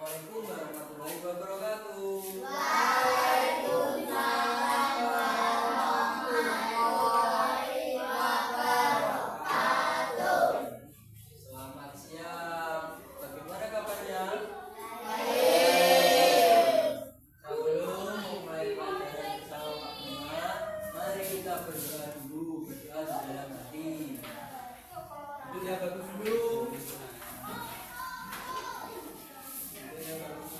Assalamualaikum warahmatullahi wabarakatuh. Waalaikumsalam warahmatullahi wabarakatuh. Selamat siang. Bagaimana kabarnya? Baik. Sebelum memulai pelajaran bersama Pak Bima, mari kita berdoa dulu, berdoa di dalam hati. Itu yang bagus dulu.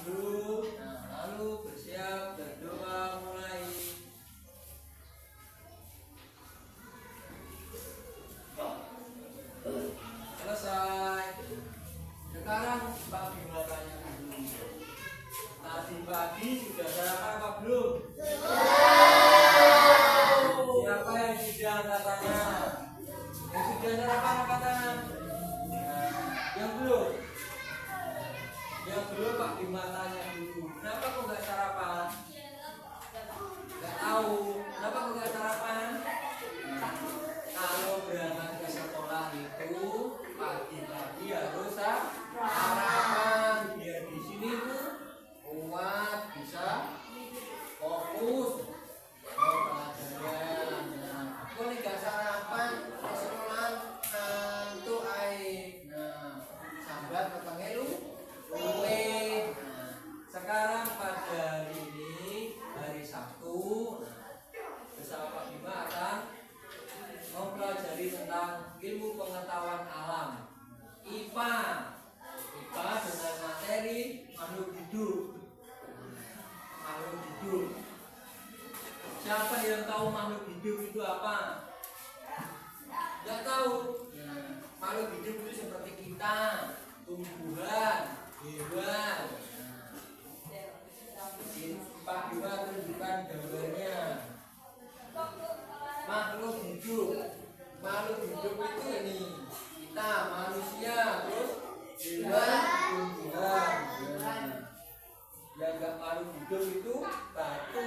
Nah, lalu bersiap berdoa mulai. Selesai. Sekarang Pak Bima tanya dulu. Tadi pagi sudah sarapan apa belum? Siapa yang sudah katanya? Yang sudah sarapan apa tangan? Yang belum? Yang belum Pak Bima tanya dulu. Kenapa kok nggak sarapan? Nggak tahu. Kenapa kok nggak sarapan? Kalau berangkat ke sekolah itu pagi-pagi harus sarapan biar di sini tuh kuat, bisa fokus pelajaran. Nah, kok nih nggak sarapan ke sekolah ngantuk ae. Nah, sambat petengnya lu. Nah, sekarang pada hari ini hari Sabtu, bersama Pak Bima akan mempelajari tentang ilmu pengetahuan alam IPA. IPA dengan materi makhluk hidup. Makhluk hidup. Siapa yang tahu makhluk hidup itu apa? Tidak tahu. Makhluk hidup itu seperti kita, tumbuhan, hewan. Pak Bima tunjukkan gambarnya. Makhluk hidup. Makhluk hidup itu ini kita manusia, terus hewan, tumbuhan. Yang enggak makhluk hidup itu batu,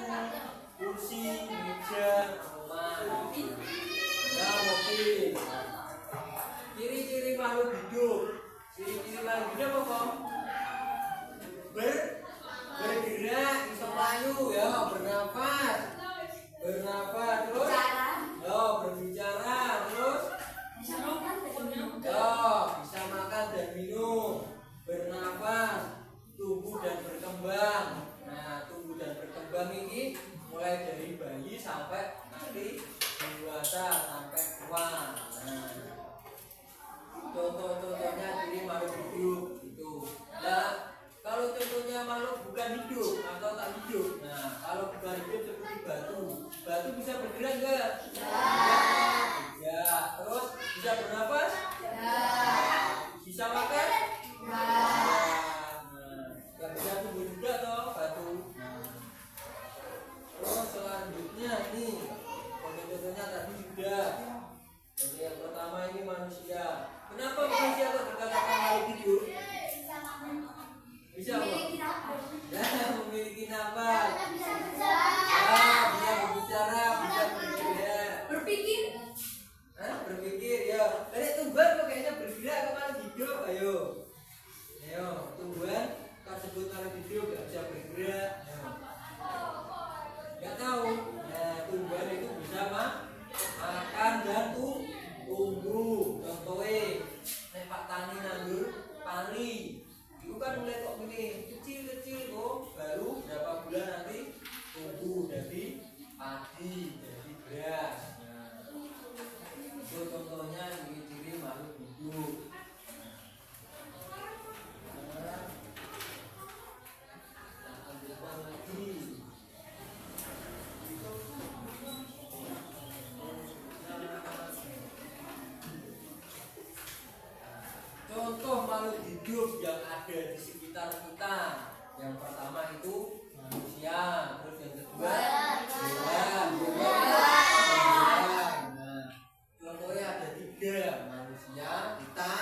kursi, meja, rumah. Ya, mobil. Ciri-ciri makhluk hidup. Ciri-ciri makhluk hidup apa? Bergerak, bisa layu, ya, bernafas, terus, ya, berbicara, terus, ya, bisa makan dan minum, bernafas, tumbuh dan berkembang. Nah, tumbuh dan berkembang ini mulai dari bayi sampai nanti dewasa sampai tua. Nah, contoh-contohnya ciri makhluk hidup itu. Nah, kalau contohnya makhluk bukan hidup atau tak hidup. Nah, kalau bukan hidup seperti batu. Batu bisa bergerak enggak? Ya. Terus bisa bernafas? Bisa makan? Nah, bisa tumbuh juga toh batu. Terus selanjutnya nih, contoh-contohnya tadi sudah. Jadi yang pertama ini manusia. Kenapa manusia kok dikatakan makhluk hidup? Bisa apa? Ya, memiliki nafas. Bisa berbicara, bisa bergerak. Berpikir. Berpikir ya. Tadi tumbuhan kok kayaknya bergerak ke makhluk hidup. Ayo, tumbuhan tersebut makhluk hidup nggak bisa bergerak. Nggak tahu. Nah, tumbuhan itu bisa makan dan tumbuh. Contohnya, nek Pak Tani nandur pari. Itu kan mulai kok ini kecil-kecil kok, baru berapa bulan nanti tumbuh jadi padi, jadi beras. Nah, itu contohnya ciri-ciri makhluk hidup. Lanjutkan lagi. Contoh makhluk hidup yang ada di sekitar kita. Yang pertama itu manusia, terus yang kedua hewan. Nah, contohnya ada 3, manusia, kita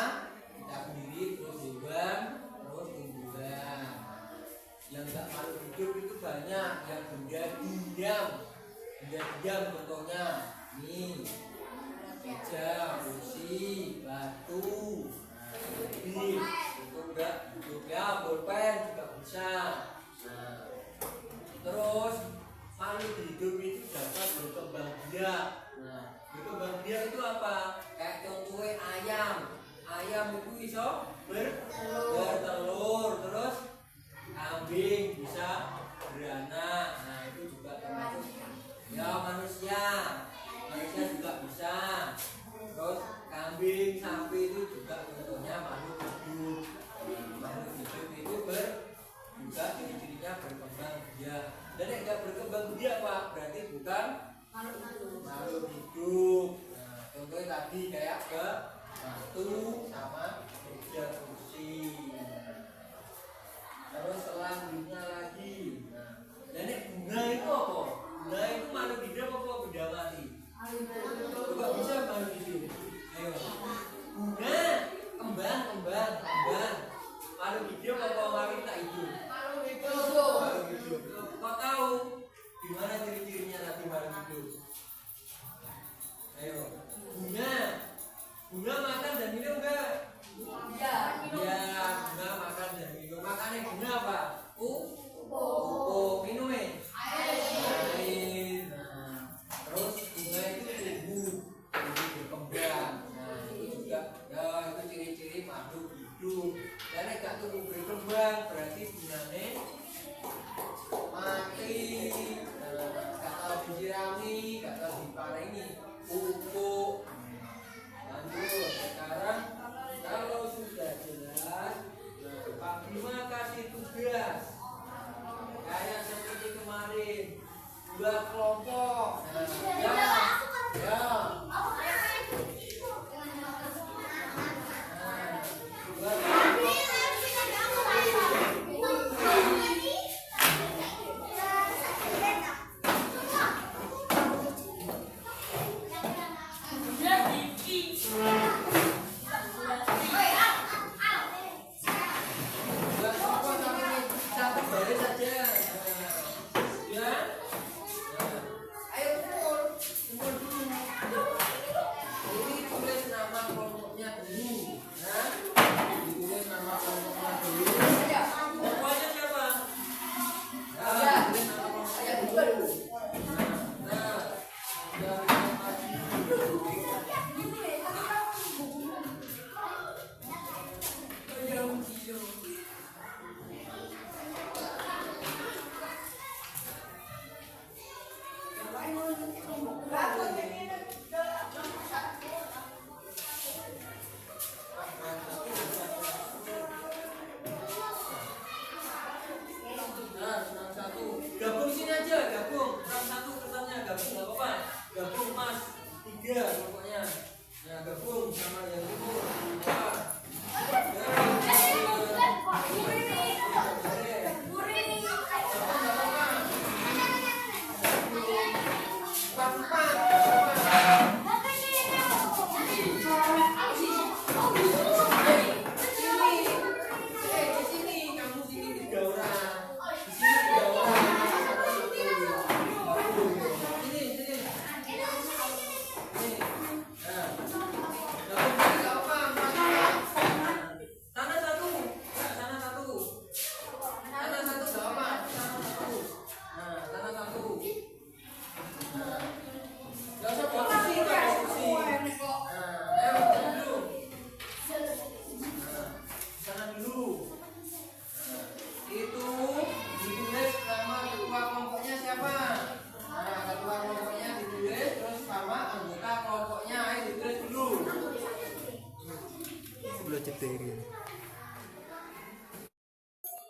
sendiri, terus hewan, terus tumbuhan. Yang enggak makhluk hidup itu banyak, yang benda diam contohnya nih, meja, kursi, batu. Itu enggak hidup ya, pulpen juga bisa. Nah, terus makhluk hidup itu dapat berkembang biak. Nah, berkembang biak itu apa? Kayak contohnya ayam. Ayam itu bisa bertelur. Terus kambing bisa beranak. Nah, itu juga termasuk. Ya, manusia juga bisa. Terus kambing, sapi itu juga contohnya makhluk hidup. Makhluk hidup itu juga ciri-cirinya berkembang biak. Dan yang nggak berkembang biak Pak, berarti bukan makhluk hidup. Nah, contohnya tadi kayak batu sama meja kursi. Terus selanjutnya lagi. Nah, dan yang bunga itu apa? Bunga itu makhluk hidup apa benda mati? Coba bisa makhluk hidup. Ayo. Bunga, kembang. Makhluk hidup apa makhluk tak hidup? Makhluk hidup. Kau tahu gimana ciri-cirinya nanti makhluk hidup? Ayo. Bunga makan dan minum enggak? Iya, bunga makan dan minum. Makannya bunga apa? Minum air. Nah, terus bunga itu tumbuh berkembang. Nah, itu juga ya itu ciri-ciri makhluk hidup. Dan enggak tumbuh berkembang berarti bunganya mati. Enggak tahu disirami, enggak tahu diparengi pupuk. Lanjut, sekarang kalau sudah jelas, Pak Bima kasih tugas kayak seperti kemarin, 2 kelompok. Gabung sini aja, gabung. Satu kertasnya gabung, nggak apa-apa. Gabung Mas, 3 pokoknya. Nah, gabung sama yang itu.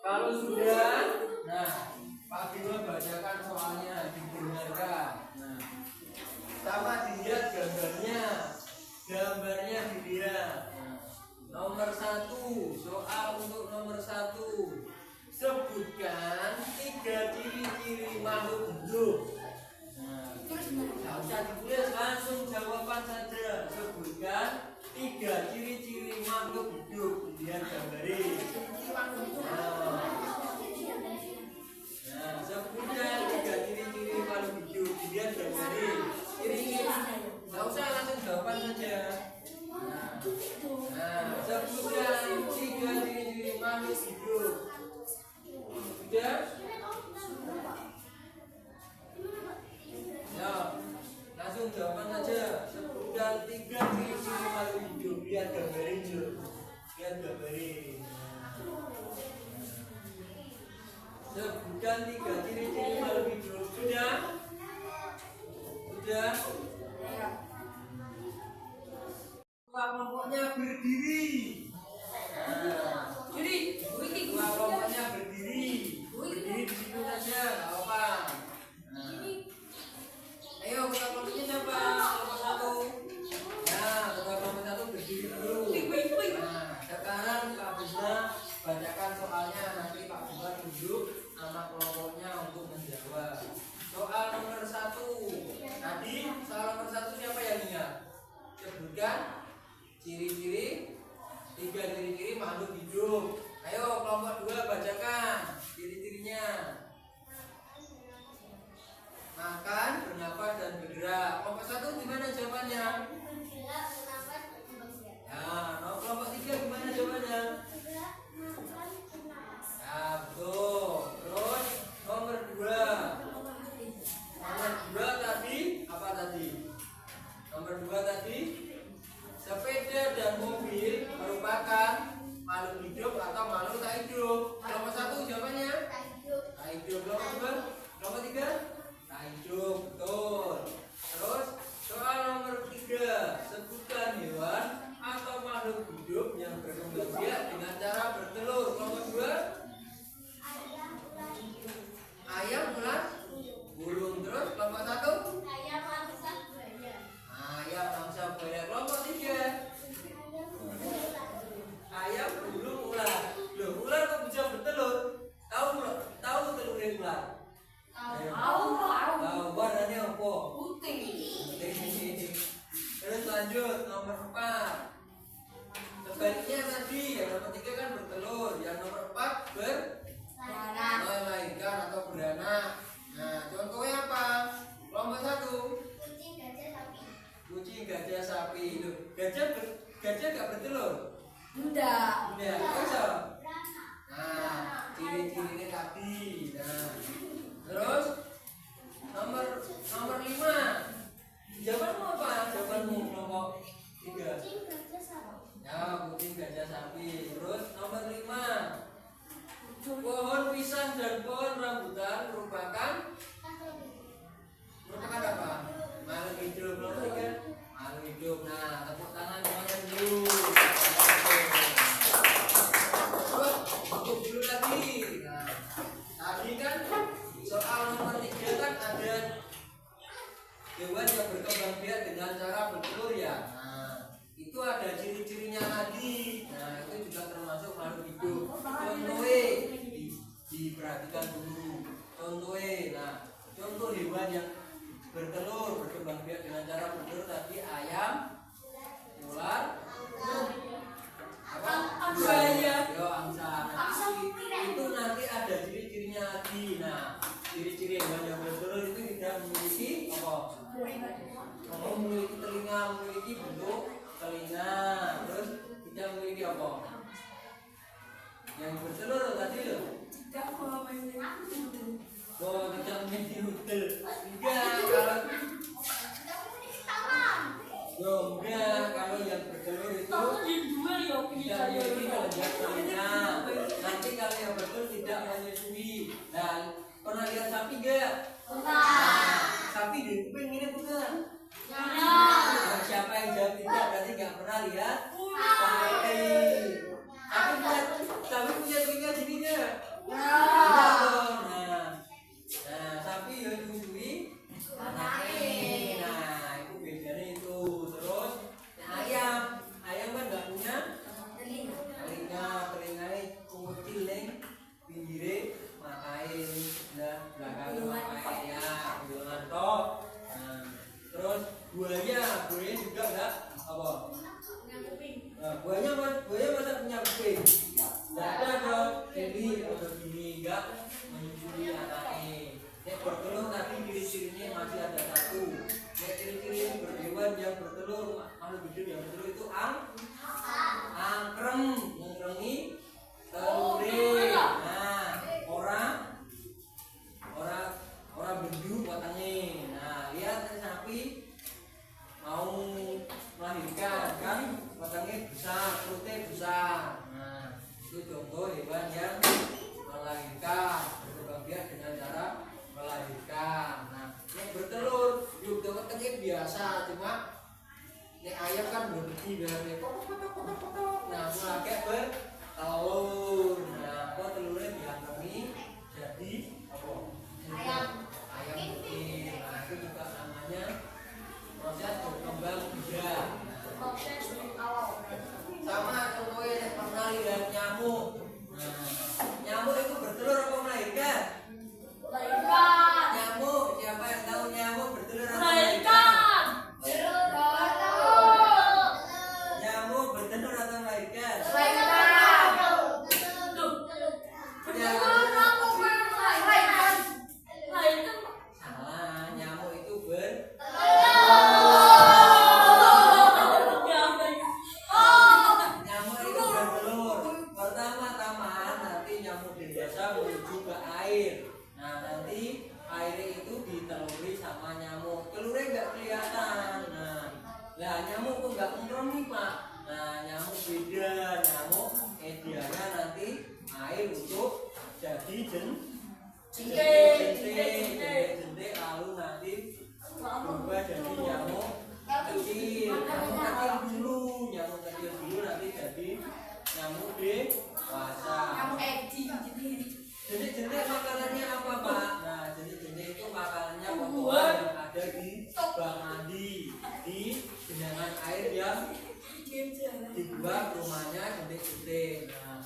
Kalau sudah, nah Pak Bima bacakan soalnya, didengarkan. Nah, sama dilihat gambarnya dilihat. Nah, nomor 1, soal untuk nomor 1, sebutkan 3 ciri-ciri makhluk hidup. Nah, nggak usah ditulis, langsung jawaban saja. Sebutkan 3 ciri-ciri makhluk hidup. Dilihat gambarnya. Nah, sebutkan 3 ciri-ciri makhluk hidup. Dilihat gambarnya. Nggak usah, langsung jawaban saja. Nah, sebutkan 3 ciri-ciri makhluk hidup. tiga ciri-ciri makhluk hidup. Sudah? Sudah? Kelompoknya berdiri. Jadi, Kelompoknya berdiri. Berdiri di situ saja, nggak apa-apa. Ayo kita kelompoknya siapa? Kelompok satu. Nah, kelompok satu berdiri dulu. Sekarang Kak Bunda bacakan soalnya, nanti Kak Bunda tunjuk nama kelompoknya untuk menjawab. Soal nomor 1. Tadi soal nomor 1 siapa yang ingat? Sebutkan ciri-ciri 3 ciri-ciri makhluk hidup. Ayo kelompok 2 bacakan ciri-cirinya. Makan, bernafas dan bergerak. Kelompok 1 gimana jawabannya? Nah, kelompok 3 gimana jawabannya? Ya, betul. Terus nomor 2. Nomor 2 tadi apa tadi? Nomor 2 tadi sepeda dan mobil merupakan makhluk hidup atau makhluk tak hidup. Kelompok 1 jawabannya? Tak hidup. Kelompok 2? Kelompok 3? Tak hidup, betul. Terus soal nomor 3, sebutkan hewan atau makhluk hidup yang berkembang biak dengan cara bertelur. Kelompok 2? Ayam, ular, burung. Terus kelompok 1? Ayam, angsa, buaya. Kelompok 3? Ayam, burung, ular. Loh, ular kok bisa bertelur? Tahu telurnya ular? Tahu. Warnanya apa? putih. Terus lanjut nomor 4. Sebaliknya tadi yang nomor 3 kan bertelur, yang nomor 4 melahirkan atau beranak. Nah, contohnya apa? Kelompok 1. Kucing, gajah, sapi. Loh, gajah gak bertelur? Udah. Bisa. Nah, ciri-cirinya tadi. Nah, terus nomor 5. Jawabanmu apa? Jawabanmu kelompok 3. Ya, kucing, gajah, sapi. Terus nomor 5. Pohon pisang dan pohon rambutan merupakan apa? Makhluk hidup. Nomor 3. Makhluk hidup. Nah, tepuk tangan semuanya dulu. Terus untuk dulu lagi. Nah, tadi kan soal nomor 3 kan ada hewan yang berkembang biak dengan cara bertelur ya. Nah, itu ada ciri-cirinya lagi. Nah, itu juga termasuk makhluk hidup. Contohnya diperhatikan dulu. Contoh hewan yang bertelur berkembang biak dengan cara bertelur tadi ayam, ular, buaya, angsa. Itu nanti ada ciri-cirinya lagi. Nah, ciri-ciri hewan yang bertelur itu tidak memiliki apa? Memiliki telinga, memiliki bentuk telinga. Terus tidak memiliki apa? Yang bertelur tadi loh. Tidak memiliki udel. Enggak, kalau yang bertelur itu tidak memiliki kelenjar telinga. Nanti kalau yang bertelur tidak menyusui. Dan pernah lihat sapi enggak? Sapi di kuping ini bukan? Nah, siapa yang jawab tidak berarti nggak pernah lihat sapi. Tapi punya telinga sini enggak? Nah, sapi yang menyusui anaknya. Nah, itu bedanya itu. Terus ayam kan nggak punya telinganya kecil nih, pinggirnya makai, belakangnya makai ya, bulangan top. Nah, terus buaya juga enggak apa? Nah, buaya masa punya kuping? Enggak ada dong. Jadi ada gini. Nah nyamuk kok nggak umroh nih Pak. Nah nyamuk beda, nyamuk idealnya nanti air untuk jadi jentik lalu nanti berubah jadi nyamuk kecil dulu nanti jadi nyamuk dewasa. Jentik makanannya apa Pak? Nah jentik itu makanannya kotoran yang ada di bak mandi, di genangan air yang dibuat rumahnya jentik. Nah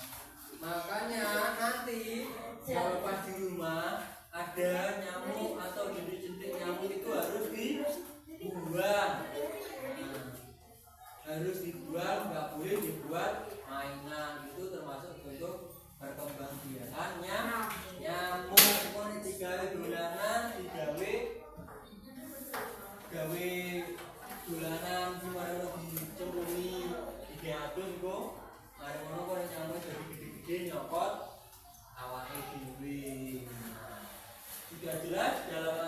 makanya nanti kalau pas di rumah ada nyamuk atau jentik nyamuk itu harus dibuang. Harus dibuang, nggak boleh dibuat mainan. Itu termasuk bentuk berkembang biakannya nyamuk. Pokoknya digawe dolanan, digawe dolanan gimana dicemplungi diadun kok. Mari ngono kok nyamuk jadi gede-gede nyokot awake dhewe. Sudah jelas dalam